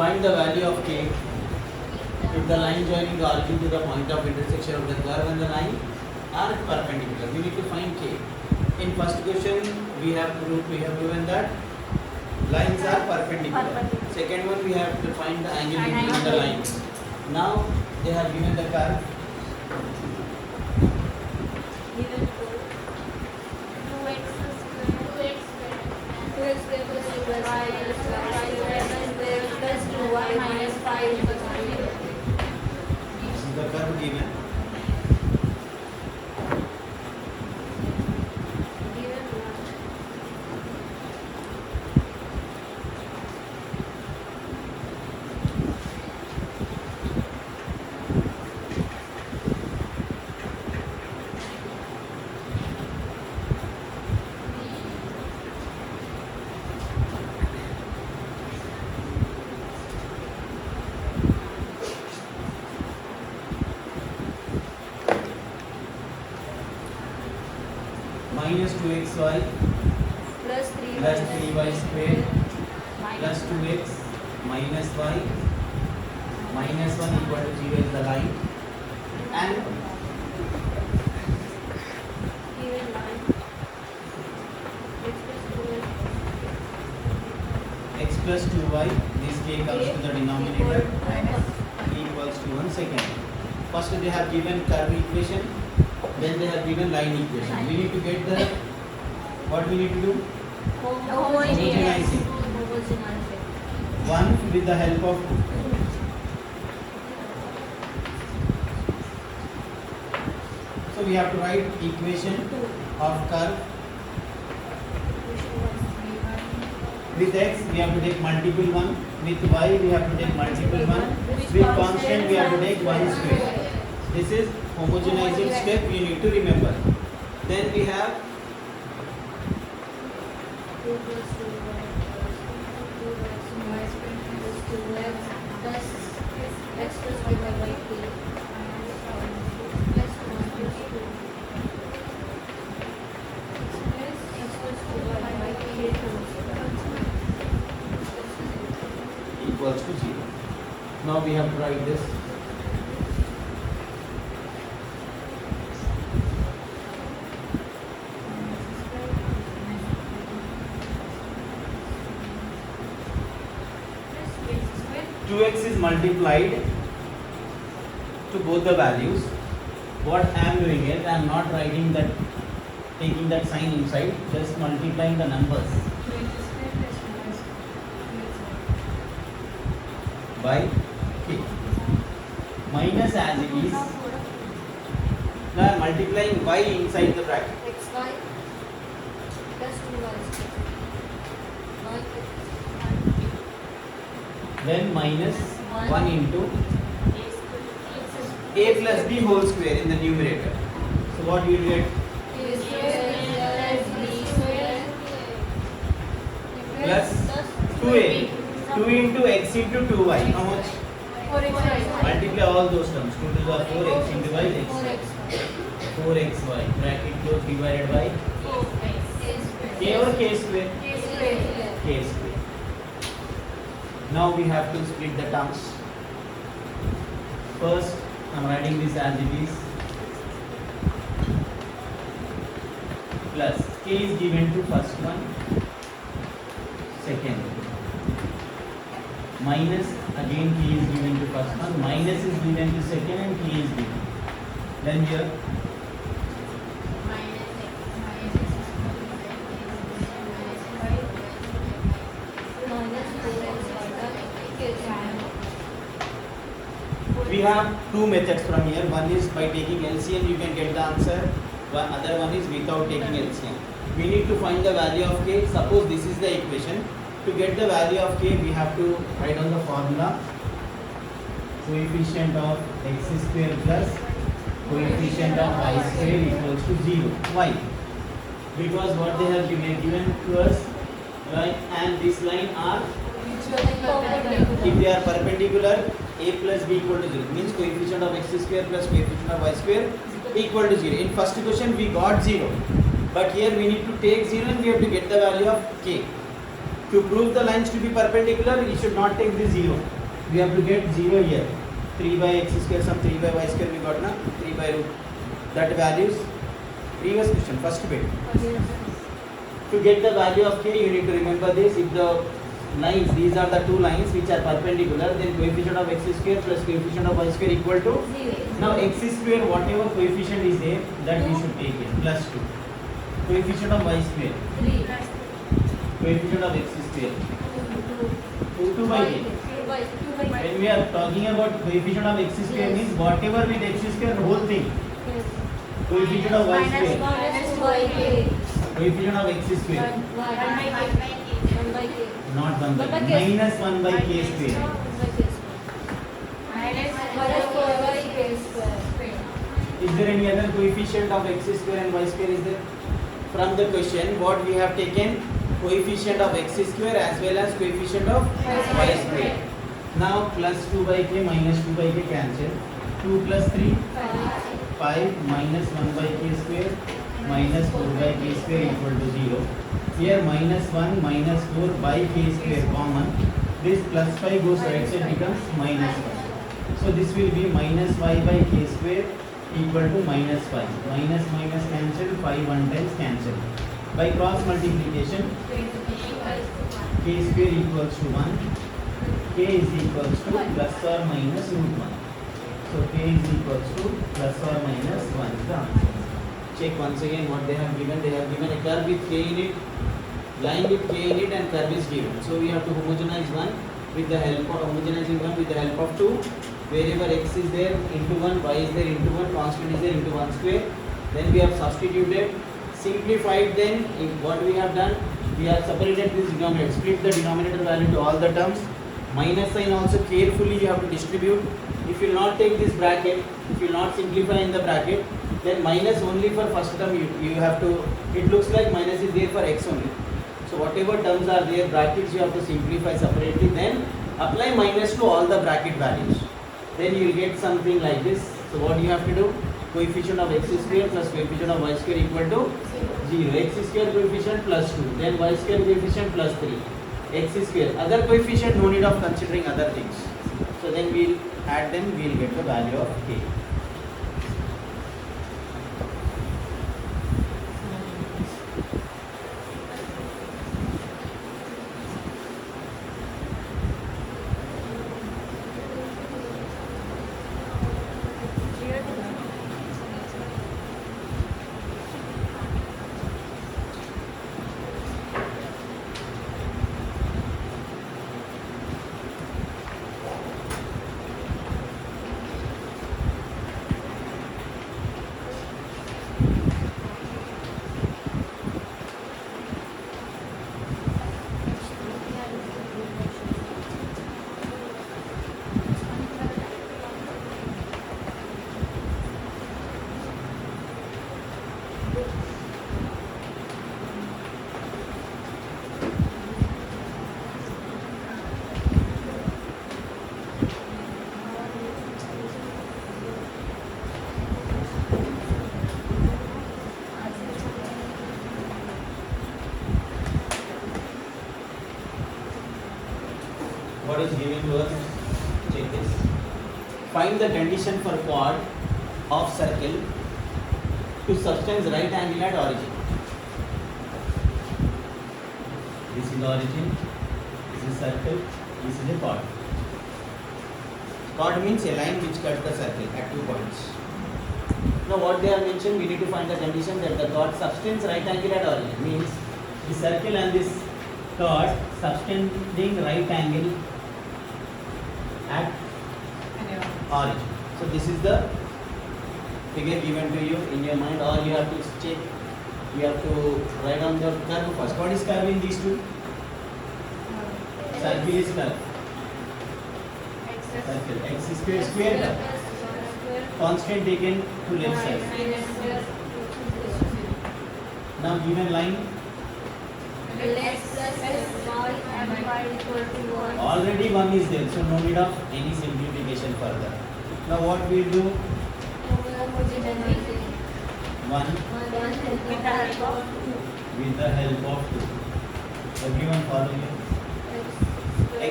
Find the value of k if the line joining the origin to the point of intersection of the curve and the line are perpendicular. We need to find k. In first question we have proven that lines are perpendicular. Second one we have to find the angle between the lines. Now they have given the curve. Given 2x square plus y plus 2y minus 5 equals to 0. This is the curve given. Given Minus 2xy plus 3y plus 3y square plus 2x minus y minus 1 equal to 0 is the line, and given line x plus 2y, this k comes to the denominator, equals to 1 second. First they have given curve equation, then they have given line equation. We need to get the, what we need to do? Homogenizing. One with the help of two. So we have to write equation of curve. With x we have to take multiple 1, with y we have to take multiple 1, with constant we have to take 1 square. This is homogenizing step, you need to remember. Then we have 2 plus 2y plus 2x plus x plus y by k plus 1 plus 2 x plus 2y by k equals to 0. Now we have to write this. Two x is multiplied to both the values. What I am doing is I am not writing that, taking that sign inside, just multiplying the numbers by k. Minus as it is. Now I am multiplying y inside the bracket. xy plus 2y y Then minus 1 into a plus b whole square in the numerator. So what you will get? a square plus b square Plus 2a. 2 into x into 2y. How much? 4xy Multiply all those terms. 2 to the 4 x into y x. 4xy 4xy. Bracket close divided by k or k square? k square K square. Now we have to split the terms. First, I am writing this as it is. Plus k is given to first one. Second. Minus again k is given to first one. Minus is given to second and k is given. Then here we have two methods from here. One is by taking LCM you can get the answer. One other one is without taking LCM. We need to find the value of k. Suppose this is the equation. To get the value of k, we have to write down the formula. Coefficient of x square plus coefficient of y square equals to 0. Why? Because what they have given to us, right, and this line are, if they are perpendicular, a plus b equal to 0, means coefficient of x square plus coefficient of y square equal to 0. In first equation we got 0, but here we need to take 0 and we have to get the value of k. To prove the lines to be perpendicular, you should not take the 0. We have to get 0 here. 3 by x square, some 3 by y square we got na? 3 by root. That values, previous question, first bit. To get the value of k, you need to remember this. If the lines, these are the two lines which are perpendicular, then coefficient of x square plus coefficient of y square equal to? Now x square, whatever coefficient is there, that we should take it, plus 2. Coefficient of y square, coefficient of x square, 2 by k. When we are talking about coefficient of x square means whatever with x square, whole thing. Coefficient of y square, coefficient of x square, not 1 by k, minus 1 by k square. Is there any other coefficient of x square and y square is there? From the question, what we have taken, coefficient of x square as well as coefficient of y square. Now plus 2 by k minus 2 by k cancel. 2 plus 3, 5 minus 1 by k square minus 4 by k square equal to 0. Here minus 1 minus 4 by k square common. This plus 5 goes right side becomes minus 1. So this will be minus 5 by k square equal to minus 5. Minus minus cancel, 5 1 times cancel. By cross multiplication, k square equals to 1. K is equals to plus or minus root 1. So k is equals to plus or minus 1 is the answer. Check once again what they have given. They have given a curve with k in it, line with k in it, and curve is given. So we have to homogenize one with the help of homogenizing one with the help of 2. Wherever x is there into 1, y is there into 1, constant is there into 1 square. Then we have substituted, simplified. Then what we have done, we have separated this denominator, split the denominator value to all the terms. Minus sign also carefully you have to distribute. If you will not take this bracket, if you will not simplify in the bracket, then minus only for first term you have to, it looks like minus is there for x only. So whatever terms are there, brackets you have to simplify separately, then apply minus to all the bracket values. Then you will get something like this. So what you have to do? Coefficient of x square plus coefficient of y square equal to 0. X square coefficient plus 2. Then y square coefficient plus 3. X square. Other coefficient, no need of considering other things. So then we will add them, we will get the value of k. What is given to us? Check this. Find the condition for chord of circle to subtend right angle at origin. This is origin, this is circle, this is a chord. Chord means a line which cuts the circle at 2 points. Now what they have mentioned, we need to find the condition that the chord subtends right angle at origin. Means the circle and this chord subtending right angle at origin. So this is the figure given to you in your mind, or you have to check, you have to write down the curve first. What is curve in these two? Circle is curve. Circle. X square square curve. Constant taken to left side. Now given line. Already 1 is there, so no need of any simplification further. Now what we will do? 1 with the help of 2. Everyone follow me.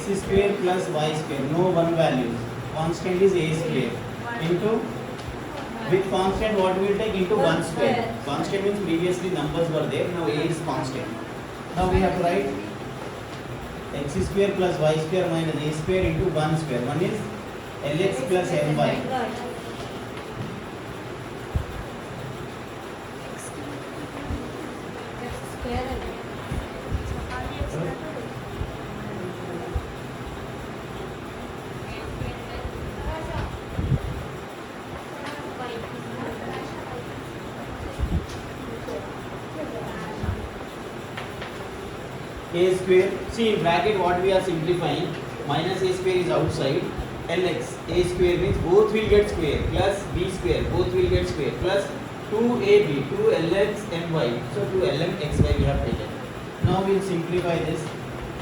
x square plus y square, no one values. Constant is a square into, with constant what we will take into 1 square. Constant means previously numbers were there, now a is constant. Now we have to write x square plus y square minus a square into 1 square. One is lx plus my. A square, see in bracket what we are simplifying, minus a square is outside, lx, a square means both will get square, plus b square, both will get square, plus 2ab, 2lx my, so 2lmxy we have taken. Now we will simplify this,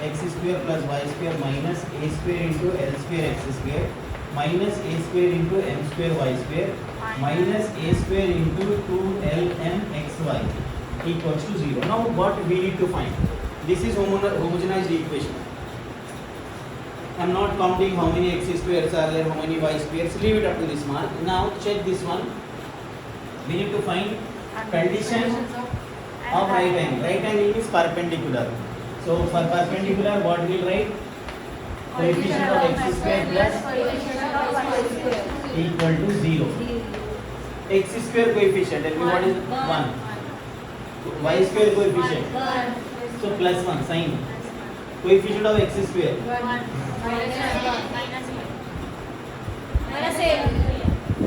x square plus y square minus a square into l square x square, minus a square into m square y square, minus a square into 2lmxy equals to 0. Now what we need to find? This is homogenized equation. I am not counting how many x squares are there, how many y squares. Leave it up to this mark. Now check this one. We need to find condition of right angle. Right angle is perpendicular. So for perpendicular, what we will write? Coefficient of x square plus equal to 0. X square coefficient. Tell me what is 1. Y square coefficient. So plus 1 sign. Coefficient of x square.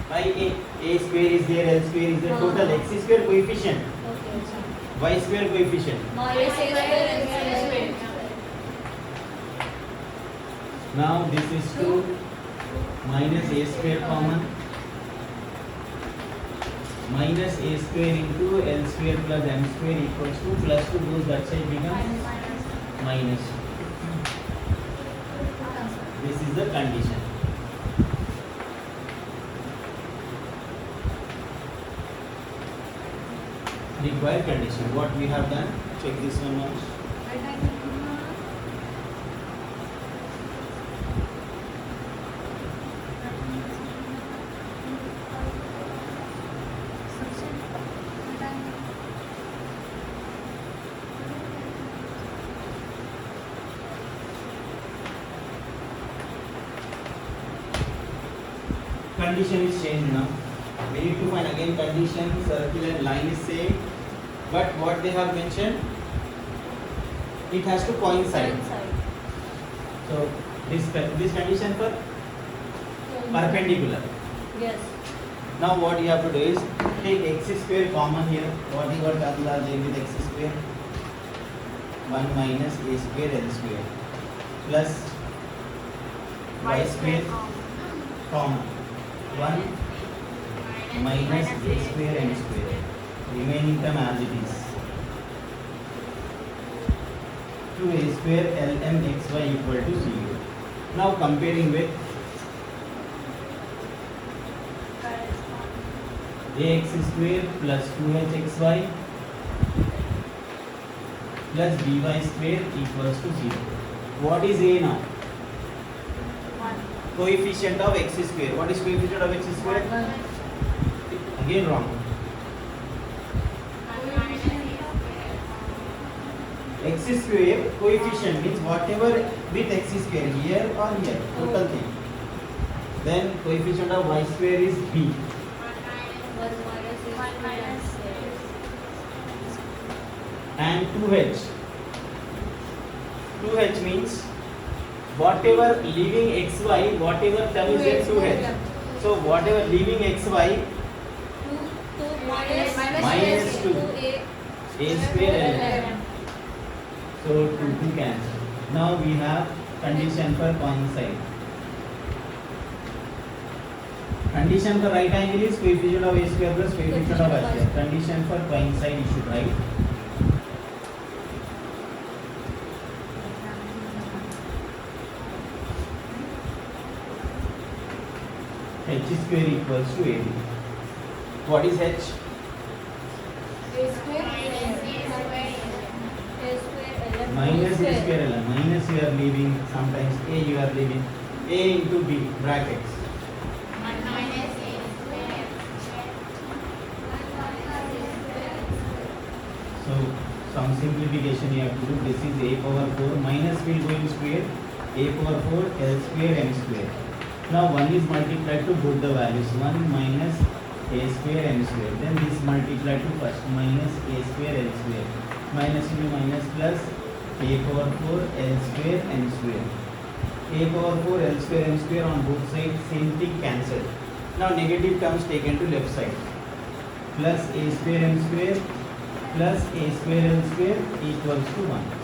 By a square is there, l square is there. Total x square coefficient. Y square coefficient. Now this is 2 minus a square common. Minus a square into l square plus m square equals to plus 2 goes that side becomes minus. This is the condition. Required condition. What we have done? Check this one once. Condition is changed now. We need to find again condition, circle and line is same, but what they have mentioned, it has to coincide. So this condition for perpendicular. Yes. Now what you have to do is take x square common here. Whatever terms are there with x square, 1 minus a square l square plus y square common. 1 minus a square m square, remaining term as it is, 2a square lm xy equal to 0. Now comparing with ax square plus 2hxy plus by square equals to 0. What is a now? Coefficient of x square. What is coefficient of x square? Again wrong. X square coefficient means whatever with x square here or here, total thing. Then coefficient of y square is b. And 2h. 2h means whatever leaving xy, whatever term is there 2h. So whatever leaving xy, minus 2 a square l. So 2 cancel. Now we have condition for coincide. Condition for right angle is coefficient of a square plus coefficient of y square. Condition for coincide you should write. H square equals to AB. What is H? minus a square ಅಲ್ಲ minus you are leaving, sometimes a you are leaving, a into b brackets. So some simplification you have to do. This is a power 4 minus will go in square, a power 4 l square m square. Now 1 is multiplied to both the values, 1 minus a square m square. Then this multiplied to first minus a square l square. Minus into minus plus a power 4 l square m square. A power 4 l square m square on both sides, same thing cancelled. Now negative terms taken to left side. Plus a square m square plus a square l square equals to 1.